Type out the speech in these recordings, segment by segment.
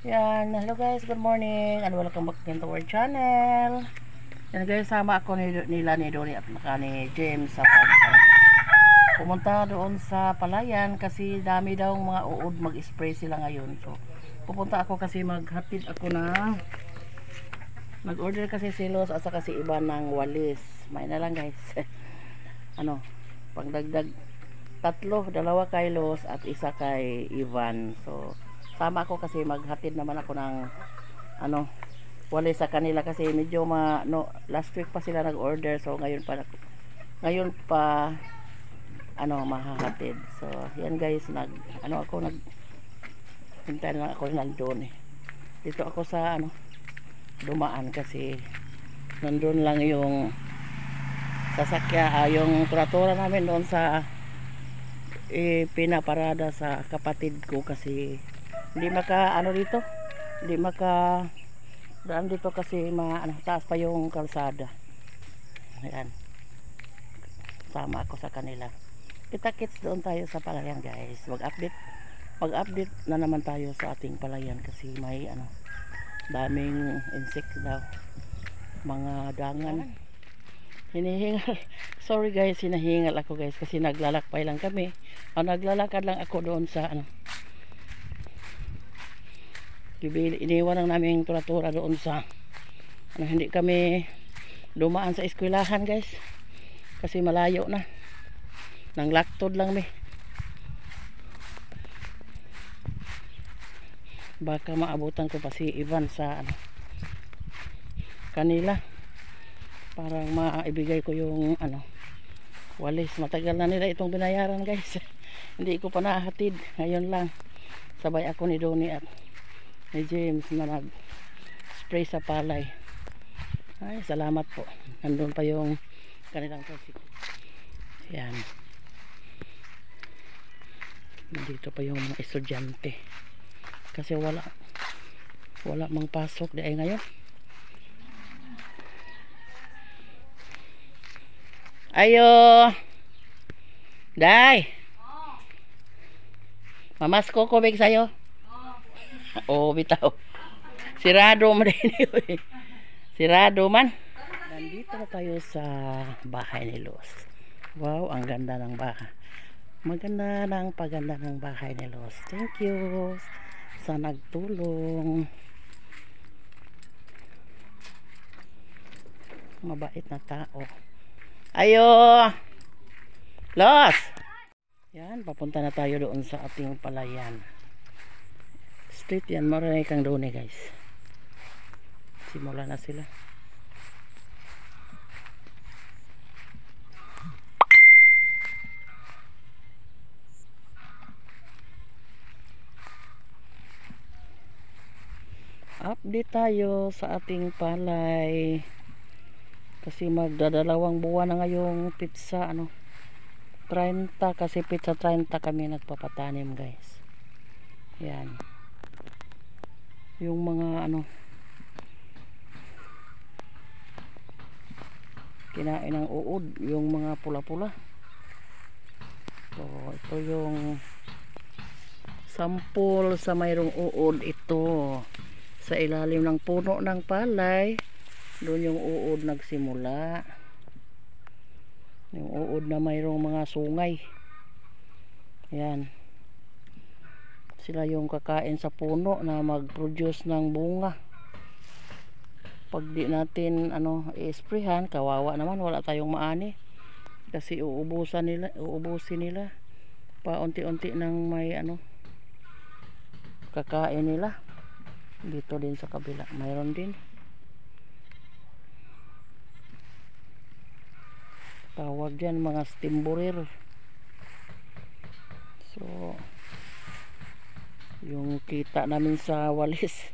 Yan, hello guys, good morning and welcome back again to our channel. Yan guys, sama ako nila ni Donnie at ni James sa pumunta doon sa palayan kasi dami daw mga uod, mag-spray sila ngayon. So, pupunta ako kasi maghatid ako na nag-order kasi si Los at saka si Ivan ng walis. May na lang guys. Pangdagdag 2 kay Los at 1 kay Ivan. So, sama ako kasi maghatid naman ako ng walis sa kanila kasi medyo last week pa sila nag-order, so ngayon pa mahahatid. So yan guys, hintay lang ako nandun dito ako sa dumaan kasi nandun lang yung sasakya, yung turatura namin doon sa pinaparada sa kapatid ko kasi hindi maka daan dito kasi taas pa yung kalsada. Ayan, sama ako sa kanila. Kita-kits doon tayo sa palayan guys. Mag-update na naman tayo sa ating palayan kasi may daming insect daw, mga dangan. Hinihingal sorry guys, hinahingal ako guys kasi naglalakbay lang kami. Naglalakad lang ako doon sa iniwan lang namin yung turatura doon sa hindi kami dumaan sa eskwelahan guys kasi malayo na, nang laktod lang baka maabutan ko pa si Ivan sa kanila para maibigay ko yung walis. Matagal na nila itong binayaran guys. Hindi ko pa nahatid, ngayon lang sabay ako ni Donnie at ni James na nag-spray sa palay. Ay, salamat po. Nandun pa yung kanilang tricycle. Yan. Nandito pa yung mga estudyante. Kasi wala mang pasok di ay ngayon. Ayo. Day. Mamasko ko big sayo. Oh, bitaw. Sirado man din. Sirado man. Nandito na tayo sa bahay ni Los. Wow, ang ganda ng bahay. Maganda ng paganda ng bahay ni Los. Thank you sa nagtulong. Mabait na tao. Ayo. Los. Yan, papunta na tayo doon sa ating palayan. Street yan, marami kang doon guys. Simula na sila. Update tayo sa ating palay kasi magdadalawang buwan na ngayong pizza 30 kasi pizza 30 kami nagpapatanim guys. Yan yung mga kinain ng uod, yung mga pula-pula. So ito yung sample sa mayroong uod. Ito sa ilalim ng puno ng palay, doon yung uod nagsimula, yung uod na mayroong mga sungay. Yan sila yung kakain sa puno na mag-produce ng bunga. Pag di natin i-sprayhan, kawawa naman, wala tayong maani kasi uubusin nila paunti-unti nang may kakain nila. Dito din sa kabila mayroon din, tawag yan mga stimborer. So yung kita namin sa walis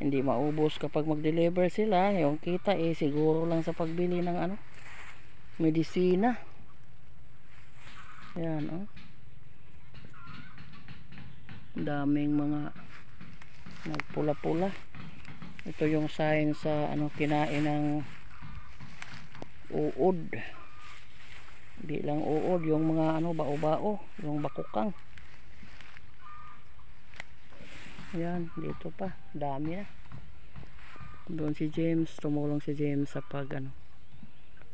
hindi maubos kapag mag-deliver sila. Yung kita siguro lang sa pagbili ng medisina. Yan daming mga nagpula-pula. Ito yung sign sa kinain ng uod. Hindi lang uod, yung mga bao-bao, yung bakukang. Yan, dito pa. Dami na. Doon si James, tumulong si James sa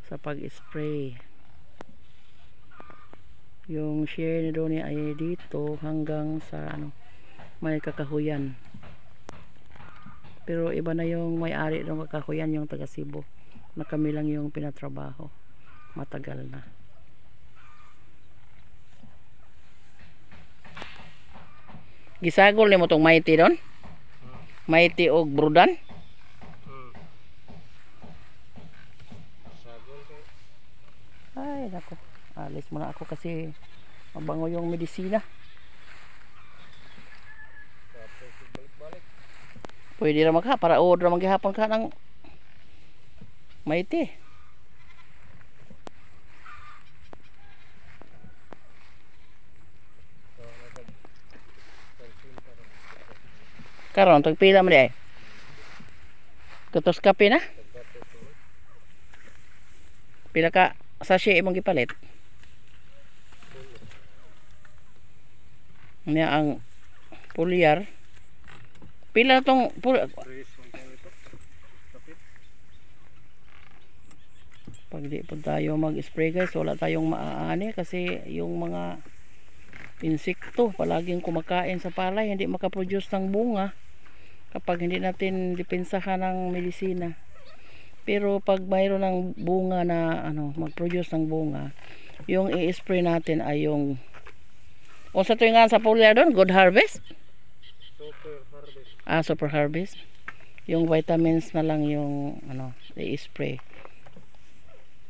sa pag-spray. Yung share ni Donnie ay dito hanggang sa may kakahuyan. Pero iba na yung may-ari ng kakahuyan, yung taga Cebu. Na kami lang yung pinatrabaho. Matagal na. Gisagol ni mo tong Mighty doon? Mighty og Brudan? Ay, nako. Alis muna ako kasi mabango yung medisina. Pwede na magha para order maghihapon ka ng Mighty. Karon tagpila mo di ay. Kutos kape na. Pila ka sachet imong gipalit? Niya ang pulyar. Pila tong pag di po tayo mag-spray guys, wala tayong maaani kasi yung mga insekto palaging kumakain sa palay, hindi makaproduce ng bunga kapag hindi natin depensahan ng medisina. Pero pag mayroon ng bunga na mag-produce ng bunga, yung i-spray natin ay yung sa tuwingan sa pulyar doon, Good Harvest? Super Harvest. Super Harvest. Yung vitamins na lang yung i-spray.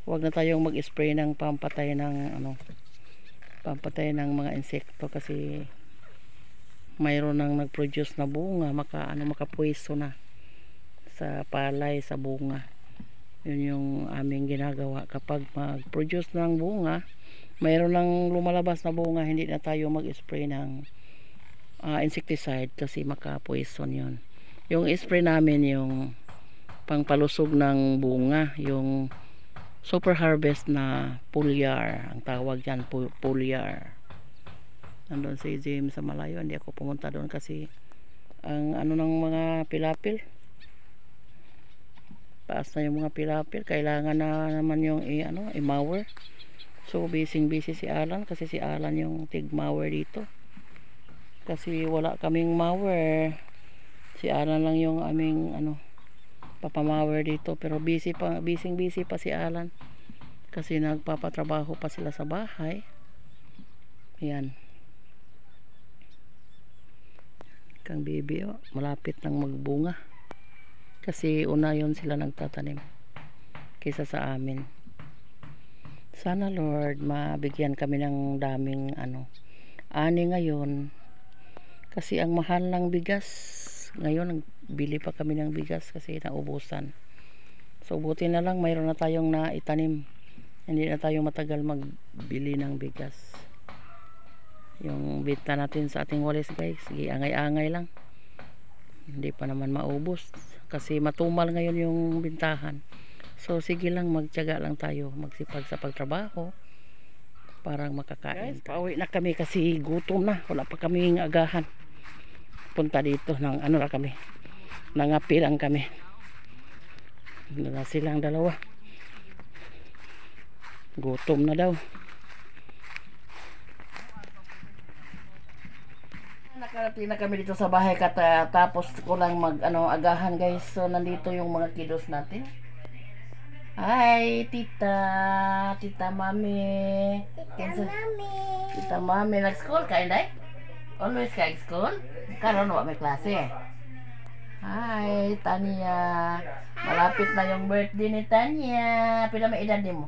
Huwag na tayong mag-spray ng pampatay ng mga insekto kasi mayroon nang nag-produce na bunga, makapuwesto na sa palay, sa bunga. Yun yung aming ginagawa. Kapag mag-produce ng bunga, mayroon nang lumalabas na bunga, hindi na tayo mag-spray ng insecticide kasi makapoison yun. Yung spray namin yung pangpalusog ng bunga, yung Super Harvest na pulyar, ang tawag dyan, pulyar. Nandun si James sa malayo, hindi ako pumunta doon kasi ang ng mga pilapil, paas na yung mga pilapil, kailangan na naman yung i-mower. So busy si Alan kasi si Alan yung tig-mower dito kasi wala kaming mower. Si Alan lang yung aming papamawer dito, pero busy pa si Alan kasi nagpapatrabaho pa sila sa bahay. Yan kang bibi malapit nang magbunga kasi una yon sila nagtatanim kaysa sa amin. Sana Lord mabigyan kami ng daming ani ngayon kasi ang mahal ng bigas ngayon. Bili pa kami ng bigas kasi naubusan. So buti na lang mayroon na tayong naitanim, hindi na tayo matagal magbili ng bigas. Yung benta natin sa ating walis guys, sige, angay-angay lang, hindi pa naman maubos kasi matumal ngayon yung bintahan. So sige lang, magtiyaga lang tayo, magsipag sa pagtrabaho para makakain. Guys, pauwi na kami kasi gutom na, wala pa kaming agahan. Punta dito ng kami, nangapi lang kami. Na silang dalawa, gutom na daw. Nakarating na kami dito sa bahay tapos ko lang agahan guys. So nandito yung mga kiddos natin. Hi tita mami. Tita mami nag-school ka inday? Always ka school? Karon wa may klase. Hi Tanya. Malapit na yung birthday ni Tanya. Pila may edad mo?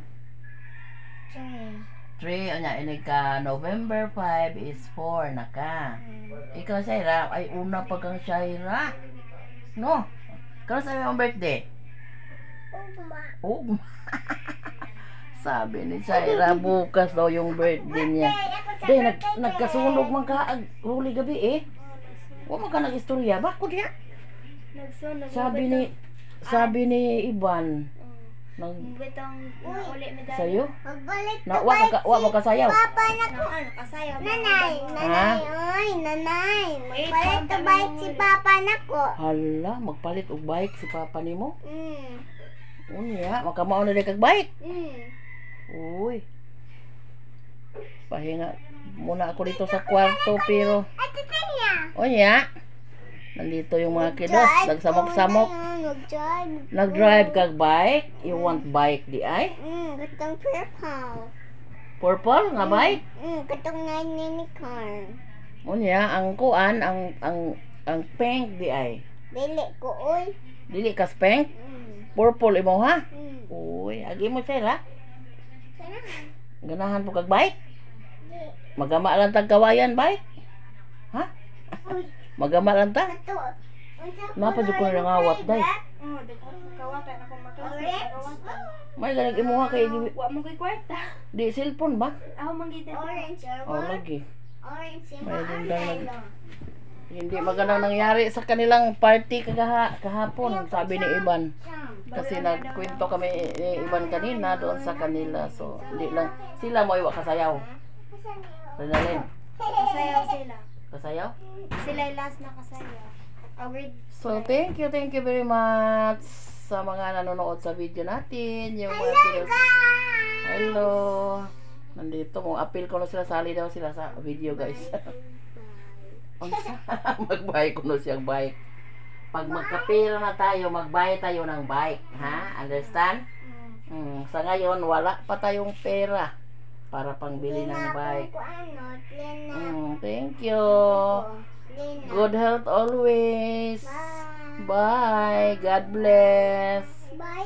3. Onya ini ka November 5 is 4 na ka. Ikaw Shaira ay una pa kang Shaira. No. Karon sa imong birthday? Ugma. Sabi ni Shaira bukas daw yung birthday niya. Day nagkasunog man ka huli gabi Wa man ka nag-istorya ba ko diya? Sabi ni Ivan, Nang Bitong uli medalya. sayo? Magbalik Na wa mo kasayaw. Papa na ko. Nakasayaw. Nanay, nanay, oy, nanay. Magpalit na bike si Papa na ko. Hala, magpalit og bike si papa nimo. Mm. Unya, makamao na kag bike. Mm. Uy. Pahinga muna ako dito sa kwarto pero Ate Tanya. unya. Nandito yung mga kiddos, nagsamok-samok. Nag-drive. Nag-drive kag bike. You want bike di ay? Katong purple. Purple nga bike? Katong unicorn. Unya, ang kuan ang pink di ay. Dili ko, oy. Dili kas pink? Purple imo ha? Uy, agi mo sila. Sana. Ganahan po kag bike? Magama lang tag kawayan bike? Ha? Uy. Magama lang ta? Kato. Napa jud ko nangawat day. Oh, dako kawatan ako maklase Orange? kawatan. May ganig imuha kay Wa mo koy kwarta. di cellphone ba? Ako manggita. Orange Oh, or lagi. Orange yung May dundang maanay. Hindi magandang nangyari sa kanilang party kahapon, sabi ni Iban. Kasi nagkwento kami ni Iban kanina doon sa kanila. So, hindi lang sila mo iwa kasayaw. Renalyn, Kasayaw sila. kasayaw? Sila yung last na kasayaw. Award. So, thank you very much sa mga nanonood sa video natin. Yung mga videos. Hello. Nandito, kung appeal ko na sila, sali daw sila sa video guys. Unsa? Mag-buy ko na siyang bike. Pag magkapira na tayo, mag-buy tayo ng bike. Ha? Understand? Sa ngayon, wala pa tayong pera para pangbili ng bike. Thank you. Good health always. Bye. God bless. Bye.